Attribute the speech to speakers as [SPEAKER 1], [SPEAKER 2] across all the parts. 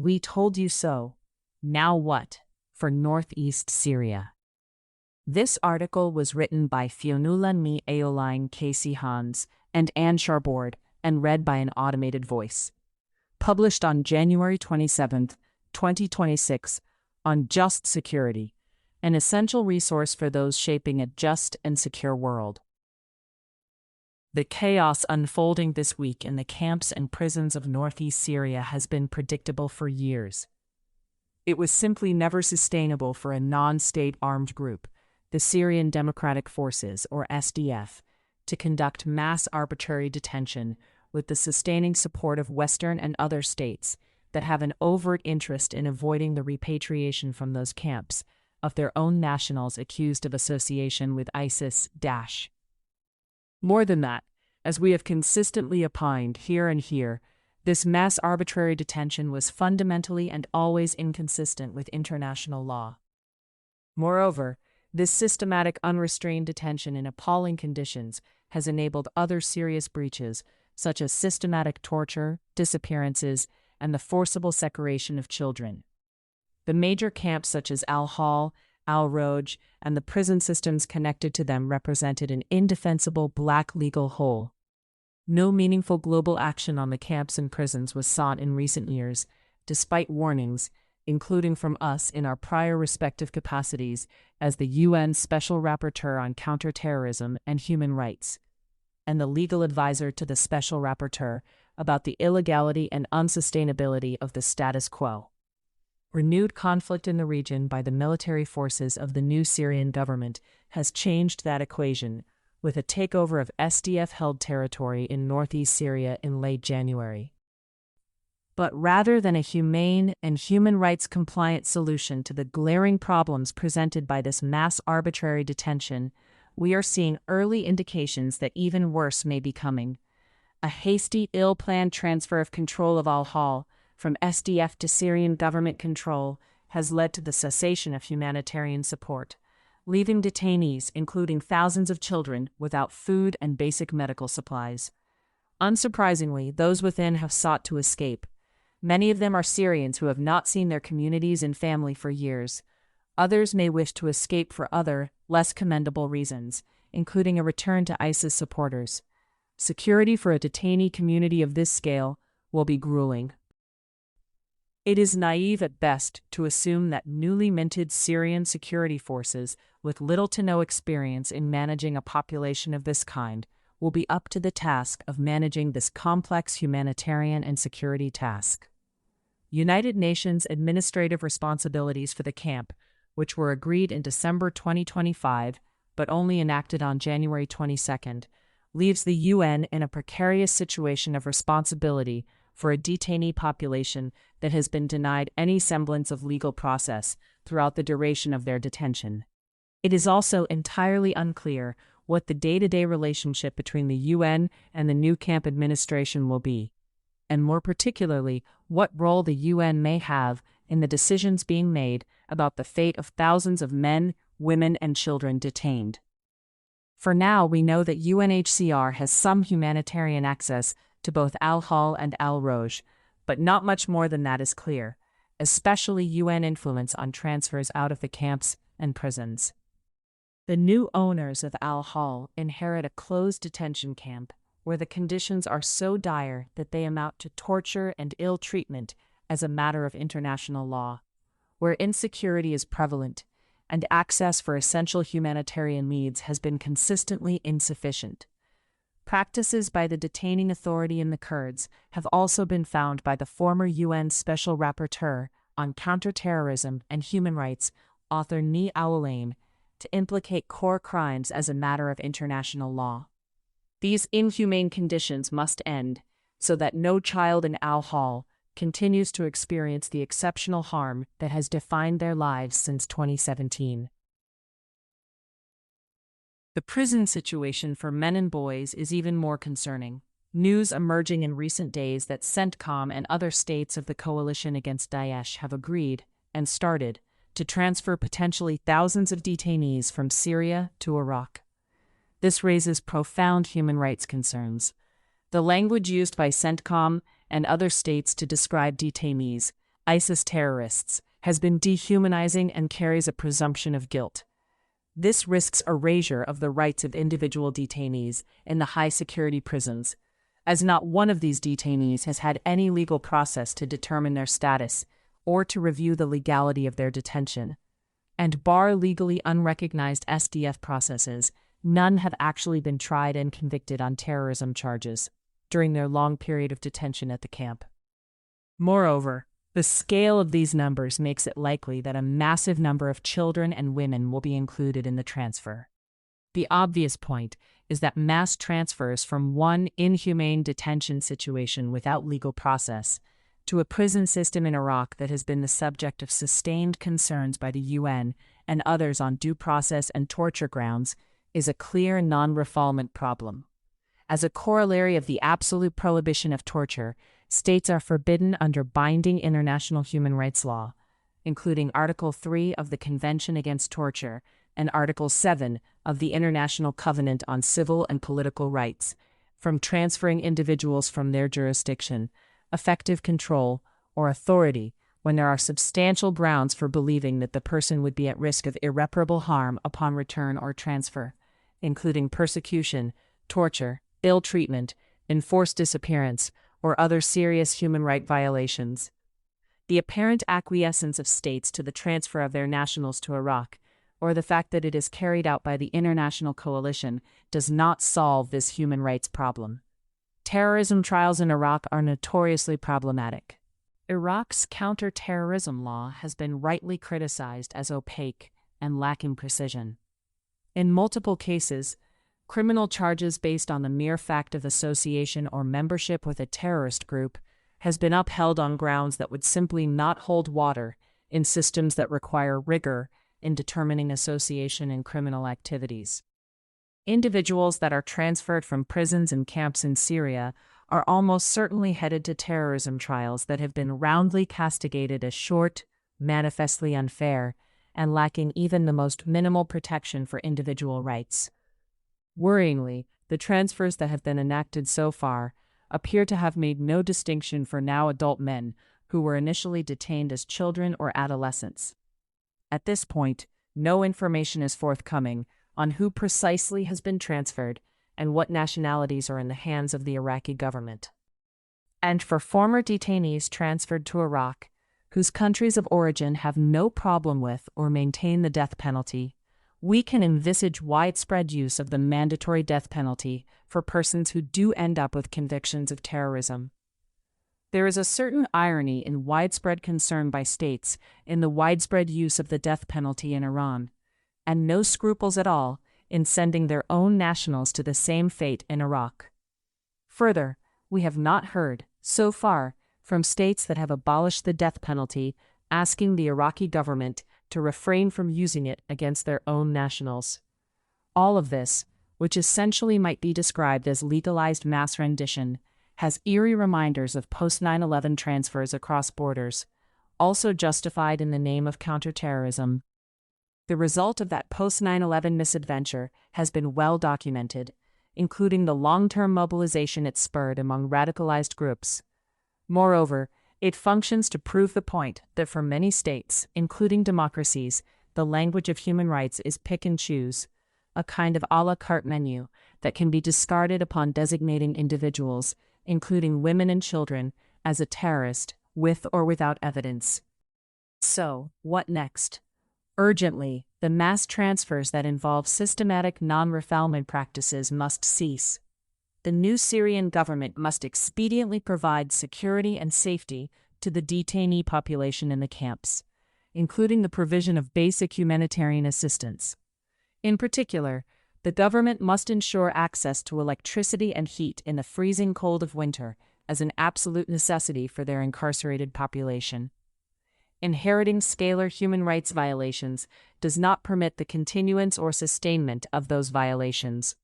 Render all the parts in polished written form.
[SPEAKER 1] We told you so. Now what? For northeast Syria. This article was written by Fionnuala ní Aoláin Casey Hans and Anne Charbord and read by an automated voice. Published on January 27, 2026, on Just Security, an essential resource for those shaping a just and secure world. The chaos unfolding this week in the camps and prisons of northeast Syria has been predictable for years. It was simply never sustainable for a non-state armed group, the Syrian Democratic Forces, or SDF, to conduct mass arbitrary detention with the sustaining support of Western and other states that have an overt interest in avoiding the repatriation from those camps of their own nationals accused of association with ISIS. More than that, as we have consistently opined here and here, this mass arbitrary detention was fundamentally and always inconsistent with international law. Moreover, this systematic unrestrained detention in appalling conditions has enabled other serious breaches, such as systematic torture, disappearances, and the forcible separation of children. The major camps such as Al-Hol, Al-Roj, and the prison systems connected to them represented an indefensible black legal hole. No meaningful global action on the camps and prisons was sought in recent years, despite warnings, including from us in our prior respective capacities as the UN Special Rapporteur on Counterterrorism and Human Rights, and the legal advisor to the Special Rapporteur about the illegality and unsustainability of the status quo. Renewed conflict in the region by the military forces of the new Syrian government has changed that equation, with a takeover of SDF-held territory in northeast Syria in late January. But rather than a humane and human rights-compliant solution to the glaring problems presented by this mass arbitrary detention, we are seeing early indications that even worse may be coming. A hasty, ill-planned transfer of control of Al-Hol from SDF to Syrian government control has led to the cessation of humanitarian support, leaving detainees, including thousands of children, without food and basic medical supplies. Unsurprisingly, those within have sought to escape. Many of them are Syrians who have not seen their communities and family for years. Others may wish to escape for other, less commendable reasons, including a return to ISIS supporters. Security for a detainee community of this scale will be grueling. It is naive at best to assume that newly minted Syrian security forces, with little to no experience in managing a population of this kind, will be up to the task of managing this complex humanitarian and security task. United Nations administrative responsibilities for the camp, which were agreed in December 2025 but only enacted on January 22, leaves the UN in a precarious situation of responsibility for a detainee population that has been denied any semblance of legal process throughout the duration of their detention. It is also entirely unclear what the day-to-day relationship between the UN and the new camp administration will be, and more particularly, what role the UN may have in the decisions being made about the fate of thousands of men, women, and children detained. For now, we know that UNHCR has some humanitarian access to both Al-Hol and Al-Roj, but not much more than that is clear, especially UN influence on transfers out of the camps and prisons. The new owners of Al-Hol inherit a closed detention camp where the conditions are so dire that they amount to torture and ill treatment as a matter of international law, where insecurity is prevalent and access for essential humanitarian needs has been consistently insufficient. Practices by the detaining authority in the Kurds have also been found by the former UN Special Rapporteur on Counterterrorism and Human Rights, author ní Aoláin, to implicate core crimes as a matter of international law. These inhumane conditions must end, so that no child in Al-Hol continues to experience the exceptional harm that has defined their lives since 2017. The prison situation for men and boys is even more concerning. News emerging in recent days that CENTCOM and other states of the coalition against Daesh have agreed, and started, to transfer potentially thousands of detainees from Syria to Iraq. This raises profound human rights concerns. The language used by CENTCOM and other states to describe detainees, ISIS terrorists has been dehumanizing and carries a presumption of guilt. This risks erasure of the rights of individual detainees in the high-security prisons, as not one of these detainees has had any legal process to determine their status or to review the legality of their detention. And bar legally unrecognized SDF processes, none have actually been tried and convicted on terrorism charges during their long period of detention at the camp. Moreover, the scale of these numbers makes it likely that a massive number of children and women will be included in the transfer. The obvious point is that mass transfers from one inhumane detention situation without legal process to a prison system in Iraq that has been the subject of sustained concerns by the UN and others on due process and torture grounds is a clear non-refoulement problem. As a corollary of the absolute prohibition of torture, states are forbidden under binding international human rights law, including Article 3 of the Convention Against Torture and Article 7 of the International Covenant on Civil and Political Rights, from transferring individuals from their jurisdiction, effective control, or authority when there are substantial grounds for believing that the person would be at risk of irreparable harm upon return or transfer, including persecution, torture, ill treatment, enforced disappearance, or other serious human rights violations. The apparent acquiescence of states to the transfer of their nationals to Iraq, or the fact that it is carried out by the international coalition, does not solve this human rights problem. Terrorism trials in Iraq are notoriously problematic. Iraq's counter-terrorism law has been rightly criticized as opaque and lacking precision. In multiple cases, criminal charges based on the mere fact of association or membership with a terrorist group has been upheld on grounds that would simply not hold water in systems that require rigor in determining association in criminal activities. Individuals that are transferred from prisons and camps in Syria are almost certainly headed to terrorism trials that have been roundly castigated as short, manifestly unfair, and lacking even the most minimal protection for individual rights. Worryingly, the transfers that have been enacted so far appear to have made no distinction for now adult men who were initially detained as children or adolescents. At this point, no information is forthcoming on who precisely has been transferred and what nationalities are in the hands of the Iraqi government. And for former detainees transferred to Iraq, whose countries of origin have no problem with or maintain the death penalty, we can envisage widespread use of the mandatory death penalty for persons who do end up with convictions of terrorism. There is a certain irony in widespread concern by states in the widespread use of the death penalty in Iran, and no scruples at all in sending their own nationals to the same fate in Iraq. Further, we have not heard, so far, from states that have abolished the death penalty asking the Iraqi government to refrain from using it against their own nationals. All of this, which essentially might be described as legalized mass rendition, has eerie reminders of post-9/11 transfers across borders, also justified in the name of counterterrorism. The result of that post-9/11 misadventure has been well documented, including the long-term mobilization it spurred among radicalized groups. Moreover, it functions to prove the point that for many states, including democracies, the language of human rights is pick and choose, a kind of a la carte menu that can be discarded upon designating individuals, including women and children, as a terrorist, with or without evidence. So, what next? Urgently, the mass transfers that involve systematic non-refoulement practices must cease. The new Syrian government must expediently provide security and safety to the detainee population in the camps, including the provision of basic humanitarian assistance. In particular, the government must ensure access to electricity and heat in the freezing cold of winter as an absolute necessity for their incarcerated population. Inheriting scalar human rights violations does not permit the continuance or sustainment of those violations.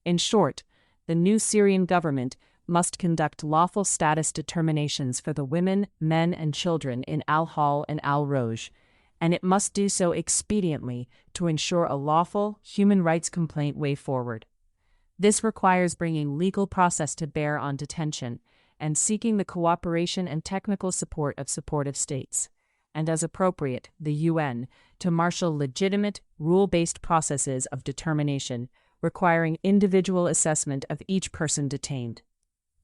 [SPEAKER 1] In short, the new Syrian government must conduct lawful status determinations for the women, men, and children in Al-Hol and Al-Roj, and it must do so expediently to ensure a lawful, human rights complaint way forward. This requires bringing legal process to bear on detention and seeking the cooperation and technical support of supportive states, and as appropriate, the UN, to marshal legitimate, rule-based processes of determination requiring individual assessment of each person detained.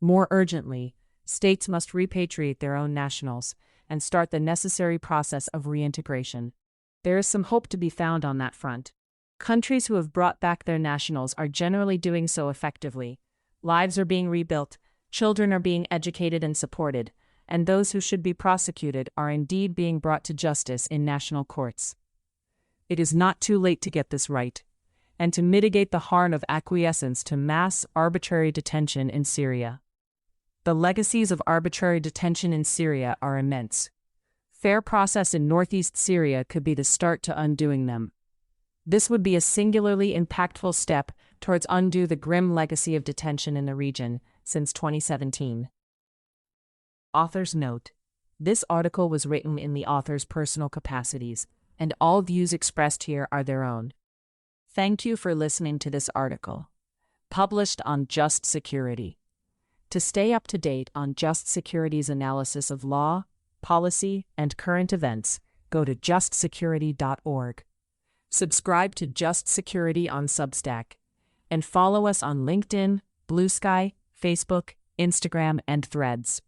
[SPEAKER 1] More urgently, states must repatriate their own nationals and start the necessary process of reintegration. There is some hope to be found on that front. Countries who have brought back their nationals are generally doing so effectively. Lives are being rebuilt, children are being educated and supported, and those who should be prosecuted are indeed being brought to justice in national courts. It is not too late to get this right, and to mitigate the harm of acquiescence to mass, arbitrary detention in Syria. The legacies of arbitrary detention in Syria are immense. Fair process in northeast Syria could be the start to undoing them. This would be a singularly impactful step towards undo the grim legacy of detention in the region since 2017. Author's note: this article was written in the author's personal capacities, and all views expressed here are their own. Thank you for listening to this article, published on Just Security. To stay up to date on Just Security's analysis of law, policy, and current events, go to justsecurity.org. Subscribe to Just Security on Substack, and follow us on LinkedIn, Blue Sky, Facebook, Instagram, and Threads.